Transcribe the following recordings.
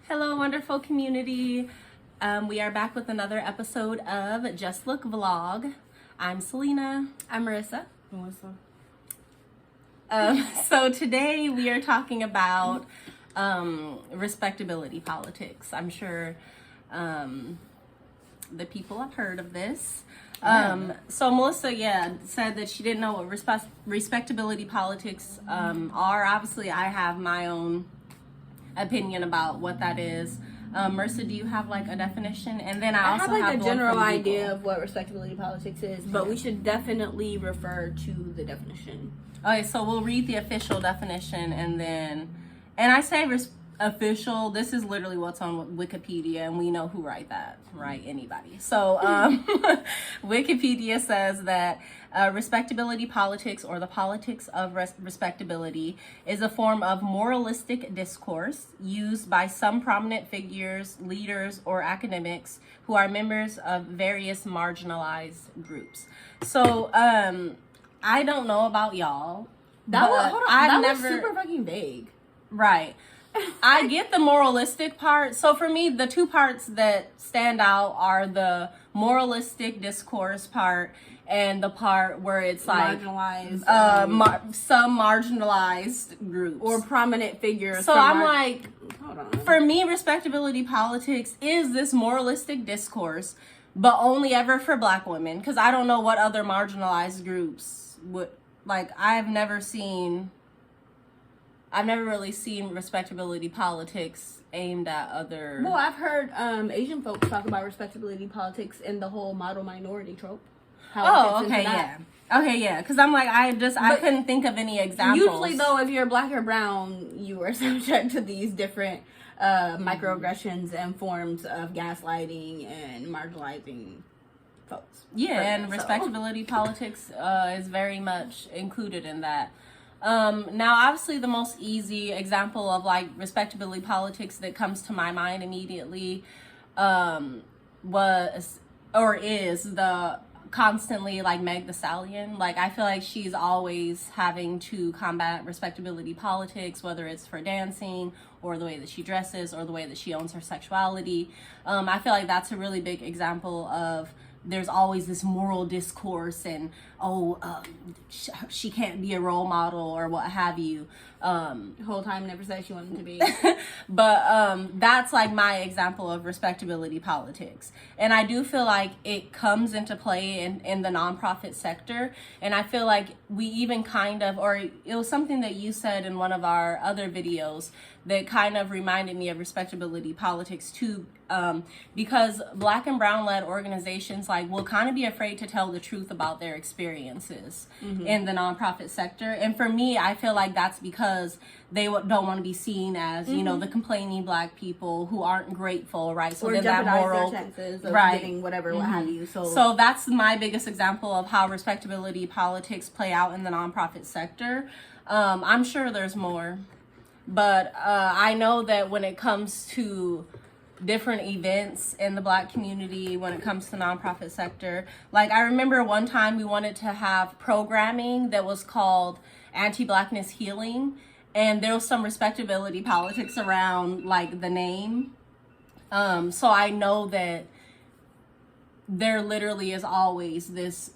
Hello, wonderful community. We are back with another episode of Just Look Vlog. I'm Selena. I'm Marissa. Melissa. So today we are talking about respectability politics. I'm sure the people have heard of this. So Melissa, said that she didn't know what respectability politics are. Obviously, I have my own opinion about what that is. Marissa, do you have like a definition? And then I also have have a general idea of what respectability politics is, but we should definitely refer to the definition. Okay, so we'll read the official definition and I say official, this is literally what's on Wikipedia, and we know who write that, right? Anybody. So Wikipedia says that respectability politics, or the politics of respectability, is a form of moralistic discourse used by some prominent figures, leaders, or academics who are members of various marginalized groups. So I don't know about y'all. That was super fucking vague. Right. I get the moralistic part. So for me, the two parts that stand out are the moralistic discourse part and the part where it's like marginalized, some marginalized groups or prominent figures. So I'm like, hold on. For me, respectability politics is this moralistic discourse, but only ever for Black women, because I don't know what other marginalized groups would like. I've never really seen respectability politics aimed at other... Well, I've heard Asian folks talk about respectability politics in the whole model minority trope. Okay, yeah. Because I'm like, I couldn't think of any examples. Usually, though, if you're Black or brown, you are subject to these different microaggressions and forms of gaslighting and marginalizing folks. Yeah, and respectability politics is very much included in that. Now, obviously, the most easy example of like respectability politics that comes to my mind immediately is the constantly like Meg Thee Stallion. Like, I feel like she's always having to combat respectability politics, whether it's for dancing or the way that she dresses or the way that she owns her sexuality. I feel like that's a really big example of there's always this moral discourse and she can't be a role model or what have you. The whole time never said she wanted to be. But that's like my example of respectability politics. And I do feel like it comes into play in the nonprofit sector. And I feel like we even it was something that you said in one of our other videos that kind of reminded me of respectability politics too, because Black and brown led organizations like will kind of be afraid to tell the truth about their experiences in the nonprofit sector. And for me, I feel like that's because they don't want to be seen as, you know, the complaining Black people who aren't grateful, right? So or then jeopardize that moral, their chances of getting whatever, what have you. So that's my biggest example of how respectability politics play out in the nonprofit sector. I'm sure there's more. But I know that when it comes to different events in the Black community, when it comes to nonprofit sector, like I remember one time we wanted to have programming that was called Anti-Blackness Healing, and there was some respectability politics around like the name. So I know that there literally is always this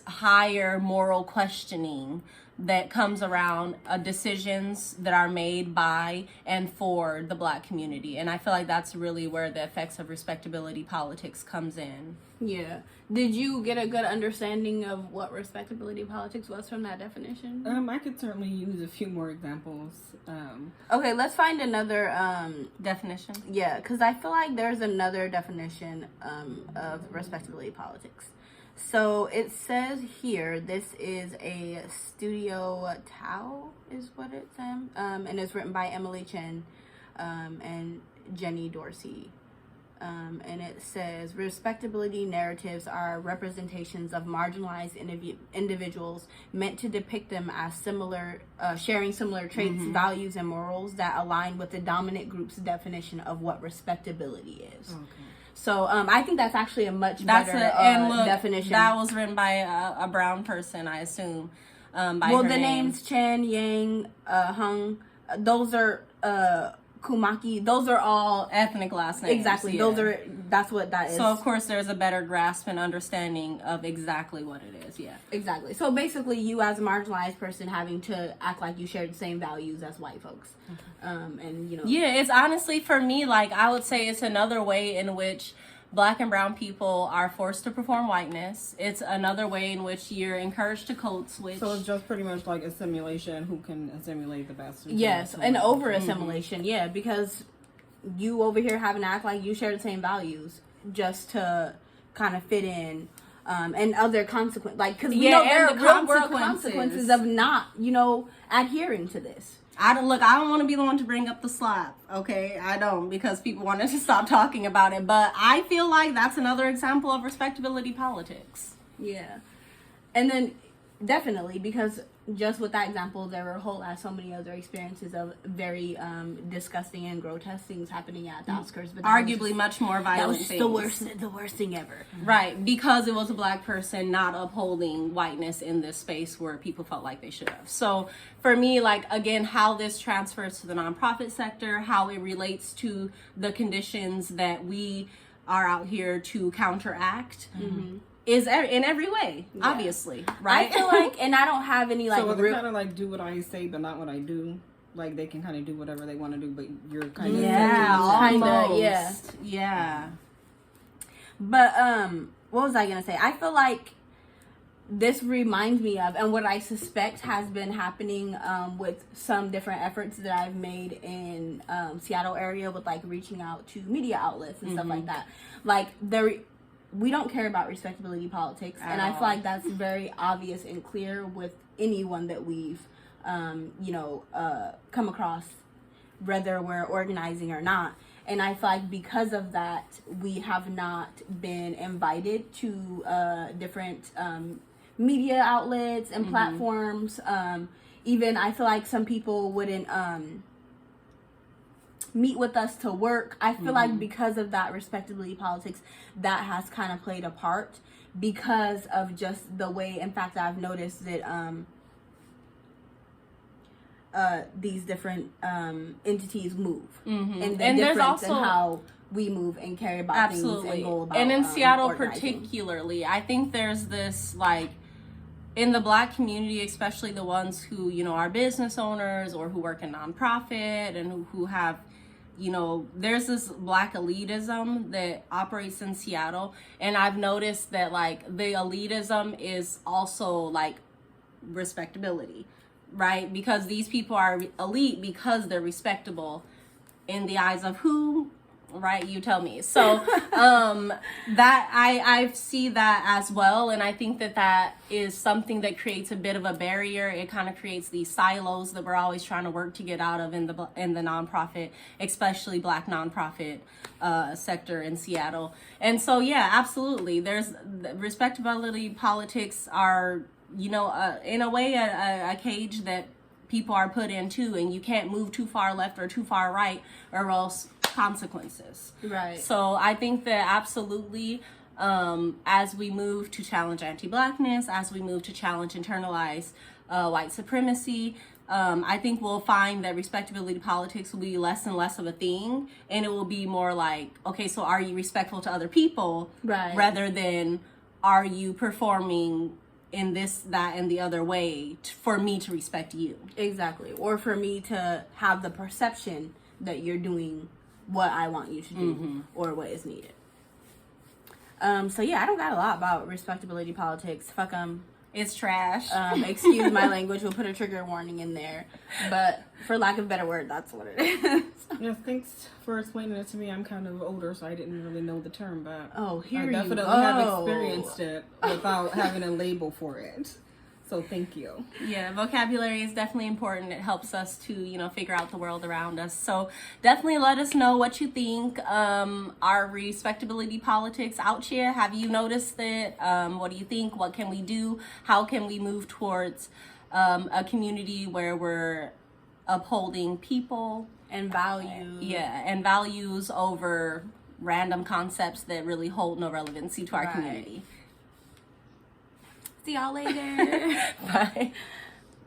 higher moral questioning that comes around decisions that are made by and for the Black community. And I feel like that's really where the effects of respectability politics comes in. Yeah. Did you get a good understanding of what respectability politics was from that definition? I could certainly use a few more examples. Okay, let's find another definition. Yeah, because I feel like there's another definition of respectability politics. So it says here, this is a Studio Tao, is what it's in, and it's written by Emily Chen and Jenny Dorsey. And it says, respectability narratives are representations of marginalized individuals meant to depict them as sharing similar traits, values, and morals that align with the dominant group's definition of what respectability is. Okay. So I think that's actually a much better definition. That was written by a brown person, I assume. By the names Chen, Yang, Hung, those are Kumaki, those are all ethnic last names. exactly. Yeah. That's what that is. So of course there's a better grasp and understanding of exactly what it is. Yeah. Exactly. So basically, you as a marginalized person having to act like you share the same values as white folks, and you know. Yeah, it's honestly for me, like I would say it's another way in which Black and brown people are forced to perform whiteness. It's another way in which you're encouraged to code switch. So it's just pretty much like assimilation. Who can assimilate the best? Yes, and over assimilation. Yeah, because you over here having to act like you share the same values just to kind of fit in. And other consequences, like, because we know there are and real world consequences of not, you know, adhering to this. I don't want to be the one to bring up the slap, okay? I don't, because people wanted to stop talking about it. But I feel like that's another example of respectability politics. Yeah. And then definitely, because just with that example, there were so many other experiences of very disgusting and grotesque things happening at the Oscars. But arguably much more violent things. things. The worst thing ever. Right, because it was a Black person not upholding whiteness in this space where people felt like they should have. So for me, like, again, how this transfers to the nonprofit sector, how it relates to the conditions that we are out here to counteract. Is in every way, obviously, right? I feel like, and I don't have any like. So it's kind of like do what I say, but not what I do. Like they can kind of do whatever they want to do, but you're kind of yeah. But what was I gonna say? I feel like this reminds me of, and what I suspect has been happening with some different efforts that I've made in Seattle area with like reaching out to media outlets and stuff like that. Like we don't care about respectability politics, and I feel like that's very obvious and clear with anyone that we've, come across, whether we're organizing or not. And I feel like because of that, we have not been invited to different media outlets and platforms. Even I feel like some people wouldn't meet with us to work. I feel like because of that respectability politics, that has kind of played a part because of just the way, in fact, I've noticed that these different entities move and the and there's difference also in how we move and carry about things and go about and in Seattle organizing. particularly, I think there's this like in the Black community, especially the ones who, you know, are business owners or who work in nonprofit and who have, you know, there's this Black elitism that operates in Seattle. And I've noticed that like the elitism is also like respectability, right? Because these people are elite because they're respectable in the eyes of who? Right, you tell me. So that I see that as well, and I think that is something that creates a bit of a barrier. It kind of creates these silos that we're always trying to work to get out of in the nonprofit, especially Black nonprofit sector in Seattle. And so yeah, absolutely, there's respectability politics are, you know, in a way a cage that people are put into, and you can't move too far left or too far right or else consequences. Right. So I think that absolutely, as we move to challenge anti-Blackness, as we move to challenge internalized white supremacy, I think we'll find that respectability politics will be less and less of a thing, and it will be more like, okay, so are you respectful to other people, right, rather than are you performing in this, that, and the other way for me to respect you. Exactly. Or for me to have the perception that you're doing what I want you to do or what is needed. So yeah, I don't got a lot about respectability politics. Fuck them. It's trash. Excuse my language. We'll put a trigger warning in there. But for lack of a better word, that's what it is. Yeah, thanks for explaining it to me. I'm kind of older, so I didn't really know the term, but I definitely have experienced it without having a label for it. So thank you. Yeah, vocabulary is definitely important. It helps us to, you know, figure out the world around us. So definitely let us know what you think. Our respectability politics out here. Have you noticed it? What do you think? What can we do? How can we move towards a community where we're upholding people and values? Yeah, and values over random concepts that really hold no relevancy to our community. See y'all later. Bye.